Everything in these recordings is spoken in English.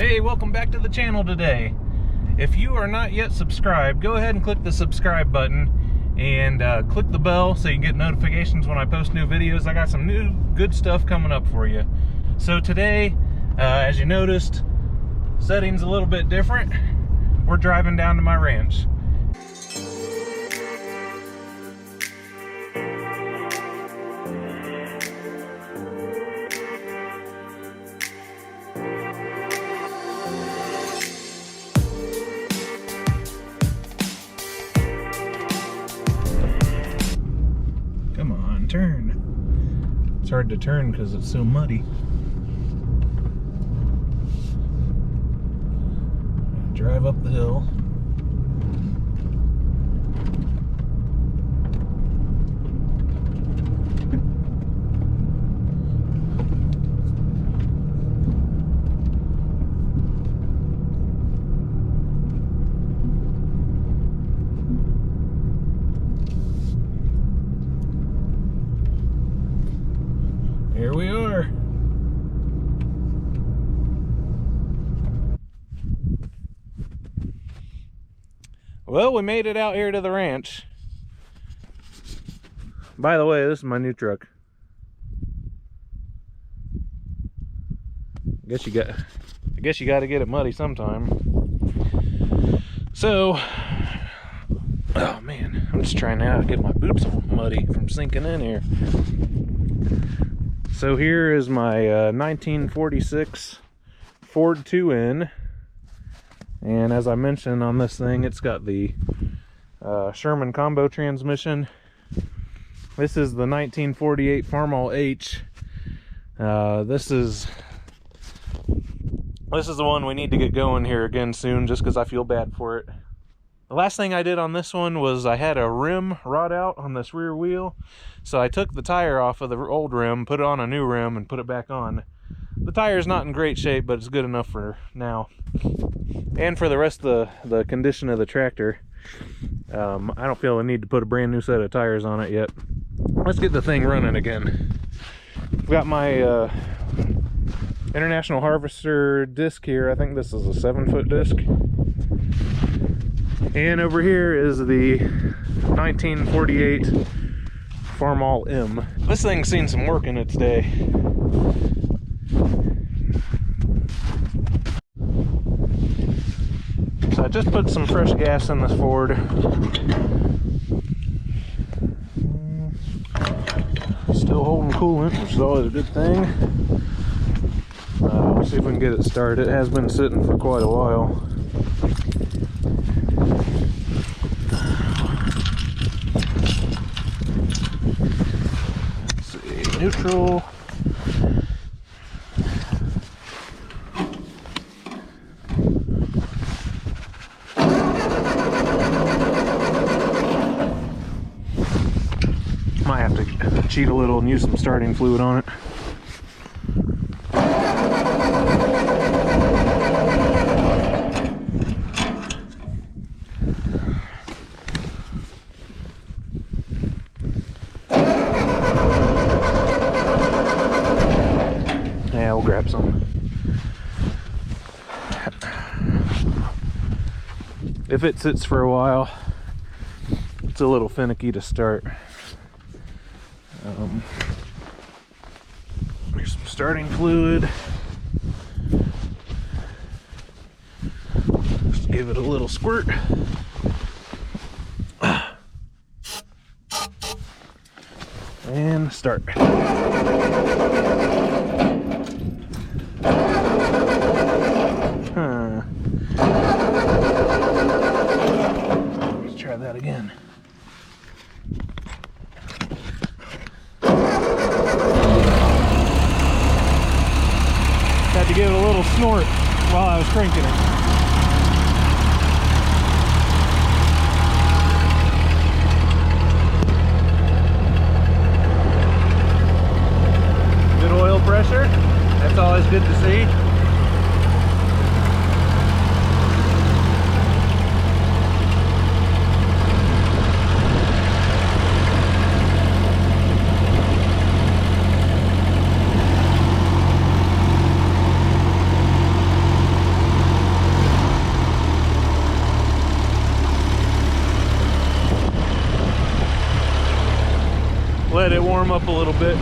Hey, welcome back to the channel today. If you are not yet subscribed, go ahead and click the subscribe button and click the bell so you can get notifications when I post new videos. I got some new good stuff coming up for you. So today, as you noticed, setting's a little bit different. We're driving down to my ranch. Come on, turn. It's hard to turn because it's so muddy. Drive up the hill. Here we are. Well, we made it out here to the ranch. By the way, this is my new truck. I guess you got to get it muddy sometime. So, oh man, I'm just trying now to get my boots all muddy from sinking in here. So here is my 1946 Ford 2N. And as I mentioned on this thing, it's got the Sherman combo transmission. This is the 1948 Farmall H. This is the one we need to get going here again soon, just because I feel bad for it. The last thing I did on this one was I had a rim rot out on this rear wheel. So I took the tire off of the old rim, put it on a new rim, and put it back on. The tire's not in great shape, but it's good enough for now. And for the rest of the condition of the tractor, I don't feel the need to put a brand new set of tires on it yet. Let's get the thing running again. I've got my International Harvester disc here. I think this is a 7-foot disc. And over here is the 1948 Farmall M. This thing's seen some work in its day. So I just put some fresh gas in this Ford. Still holding coolant, which is always a good thing. We'll see if we can get it started. It has been sitting for quite a while. Let's see, neutral. Might have to cheat a little and use some starting fluid on it. Yeah, we'll grab some. If it sits for a while, it's a little finicky to start. Here's some starting fluid. Just give it a little squirt. And start. Let's try that again. Had to give it a little snort while I was cranking it. Good oil pressure. That's always good to see. let it warm up a little bit.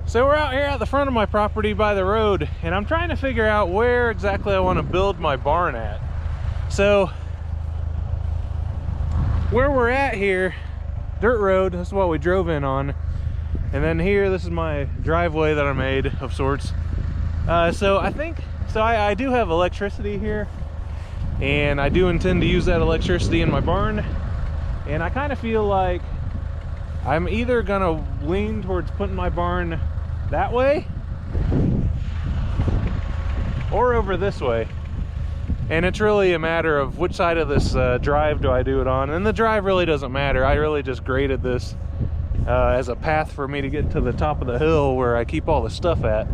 So we're out here at the front of my property by the road, and I'm trying to figure out where exactly I want to build my barn at. So where we're at here, dirt road, this is what we drove in on. And then here, this is my driveway that I made of sorts. So I do have electricity here, and I do intend to use that electricity in my barn. And I kind of feel like I'm either gonna lean towards putting my barn that way or over this way, and it's really a matter of which side of this drive do I do it on. And the drive really doesn't matter. I really just graded this as a path for me to get to the top of the hill where I keep all the stuff at.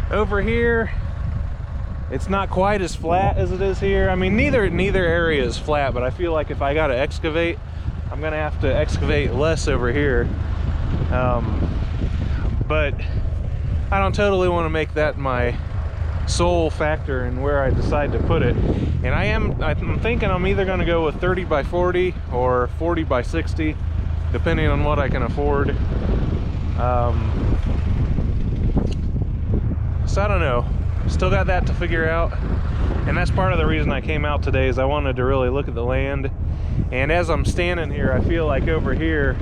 Over here, it's not quite as flat as it is here. I mean, neither area is flat, but I feel like if I gotta excavate, I'm gonna have to excavate less over here. But I don't totally want to make that my sole factor in where I decide to put it. And I'm thinking I'm either going to go with 30 by 40 or 40 by 60, depending on what I can afford. So I don't know, still got that to figure out. And that's part of the reason I came out today, is I wanted to really look at the land. And as I'm standing here, I feel like over here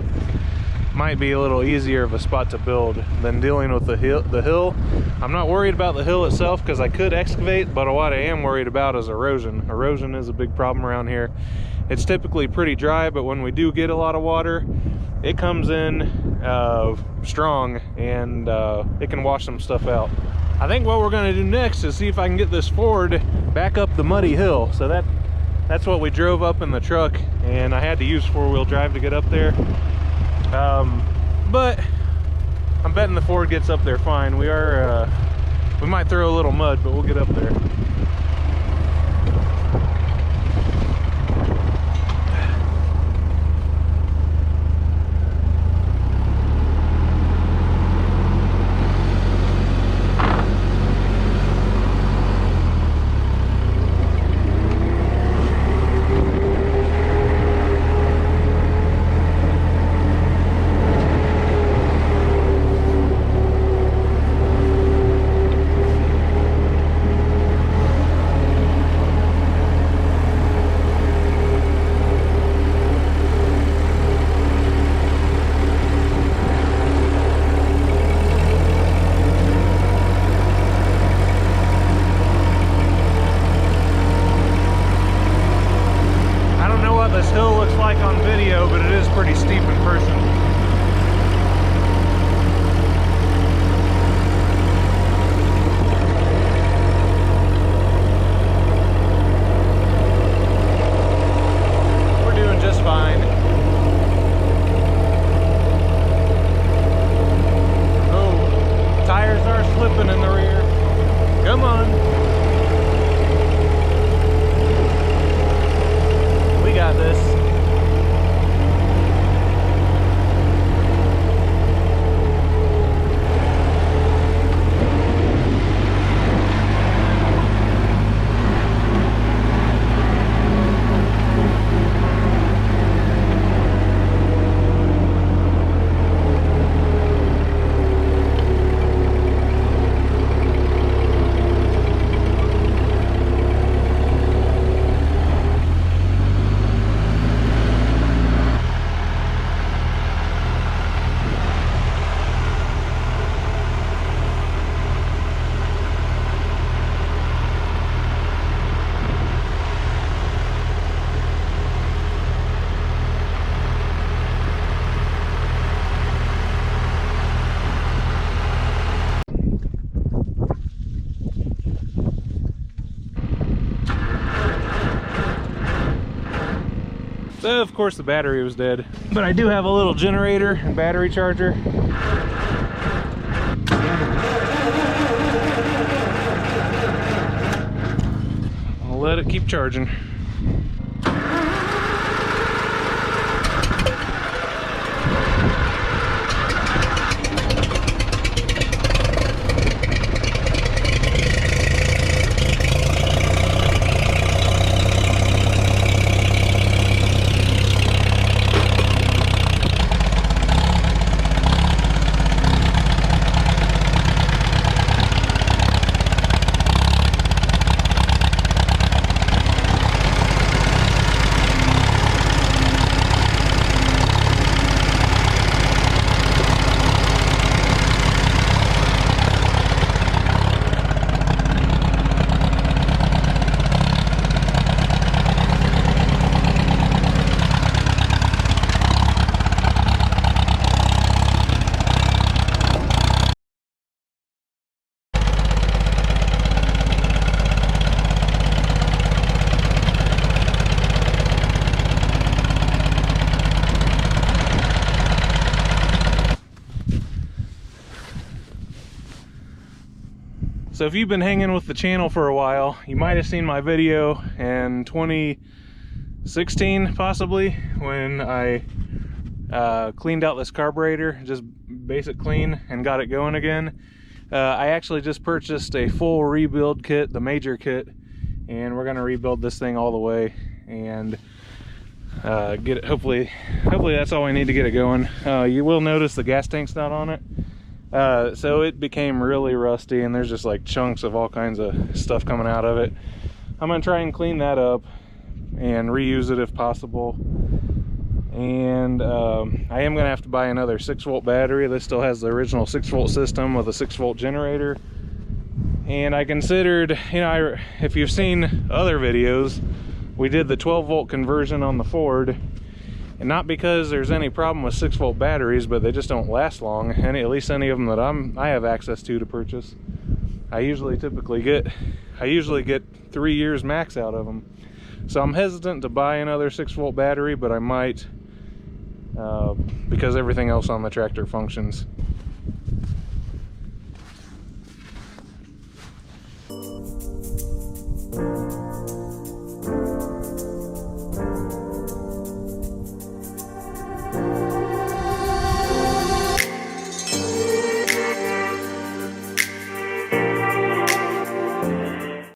might be a little easier of a spot to build than dealing with the hill. I'm not worried about the hill itself because I could excavate, but what I am worried about is erosion. Erosion is a big problem around here. It's typically pretty dry, but when we do get a lot of water, it comes in strong, and it can wash some stuff out. I think what we're going to do next is see if I can get this Ford back up the muddy hill. So that's what we drove up in the truck, and I had to use four-wheel drive to get up there. But I'm betting the Ford gets up there fine. We might throw a little mud, but we'll get up there. this hill looks like on video, but it is pretty steep in person. We're doing just fine. Oh, tires are slipping in the rear. Come on. We got this. So of course the battery was dead, but I do have a little generator and battery charger. I'll let it keep charging. So if you've been hanging with the channel for a while, you might have seen my video in 2016 possibly, when I cleaned out this carburetor, just basic clean, and got it going again. I actually just purchased a full rebuild kit, the major kit, and we're gonna rebuild this thing all the way and get it. Hopefully that's all we need to get it going. You will notice the gas tank's not on it. So it became really rusty, and there's just like chunks of all kinds of stuff coming out of it. I'm gonna try and clean that up and reuse it if possible. And I am gonna have to buy another 6-volt battery. This still has the original 6-volt system with a 6-volt generator. And I considered, you know, if you've seen other videos, we did the 12-volt conversion on the Ford. And not because there's any problem with 6-volt batteries, but they just don't last long. At least any of them that I have access to purchase. I usually get 3 years max out of them. So I'm hesitant to buy another 6-volt battery, but I might because everything else on the tractor functions.